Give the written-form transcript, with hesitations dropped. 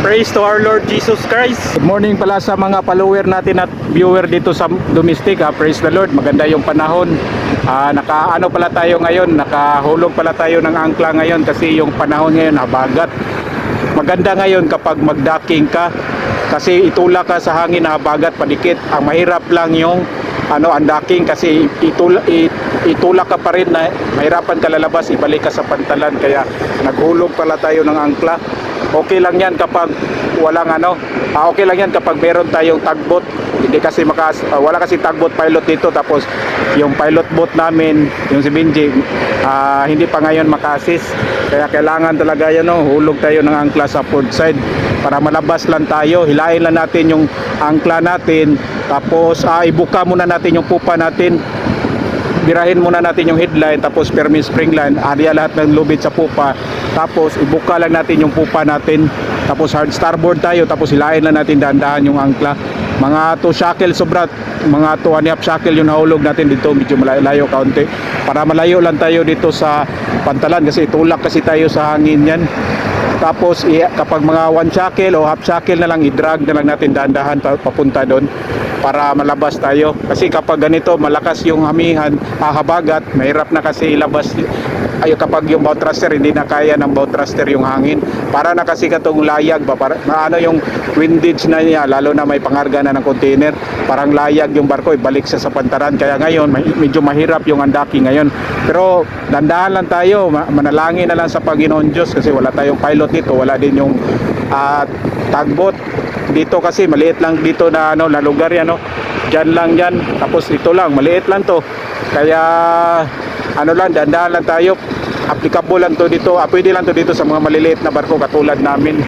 Praise to our Lord Jesus Christ. Good morning pala sa mga follower natin at viewer dito sa domestic. Praise the Lord. Maganda yung panahon. Nakaano pala tayo ngayon, nakahulog pala tayo ng angkla ngayon kasi yung panahon ngayon habagat. Maganda ngayon kapag magdaking ka kasi itulak ka sa hangin na habagat padikit. Ang mahirap lang yung undaking kasi itulak ka pa rin na mahirapan ka lalabas, ibalik ka sa pantalan, kaya naghulog pala tayo ng angkla. Okay lang yan kapag walang okay lang yan kapag meron tayong tugboat. Hindi kasi wala kasi tugboat pilot dito, tapos yung pilot boat namin, yung si Benji, hindi pa ngayon maka-assist, kaya kailangan talaga hulog tayo ng angkla sa port side para malabas lang tayo. Hilain lang natin yung angkla natin, tapos ibuka muna natin yung pupa natin, birahin muna natin yung headline, tapos permin spring line, area lahat ng lubid sa pupa, tapos ibuka lang natin yung pupa natin, tapos hard starboard tayo, tapos hilain lang natin dahan-dahan yung angkla. Mga 2 shackle sobra, mga 2.5 shackle yung nahulog natin dito, medyo malayo kaunti para malayo lang tayo dito sa pantalan kasi itulak kasi tayo sa hangin yan. Tapos kapag mga 1 shackle o half shackle na lang, i-drag na lang natin dahan-dahan papunta doon para malabas tayo. Kasi kapag ganito malakas yung hamihan, habagat, mahirap na kasi ilabas. Kapag yung bow thruster hindi na kaya ng bow thruster yung hangin, para na kasi katong layag ba, para yung windage na niya, lalo na may pangarga na ng container, parang layag yung barko, ibalik siya sa pantaran. Kaya ngayon medyo mahirap yung undaking ngayon, pero dandahan lang tayo, manalangin na lang sa Panginoon Diyos kasi wala tayong pilot dito, wala din yung tugboat dito kasi maliit lang dito na lugar yan, dyan lang yan, tapos ito lang, maliit lang to, kaya lang, dandahan lang tayo. Applicable lang to dito, pwede lang to dito sa mga maliliit na barko katulad namin.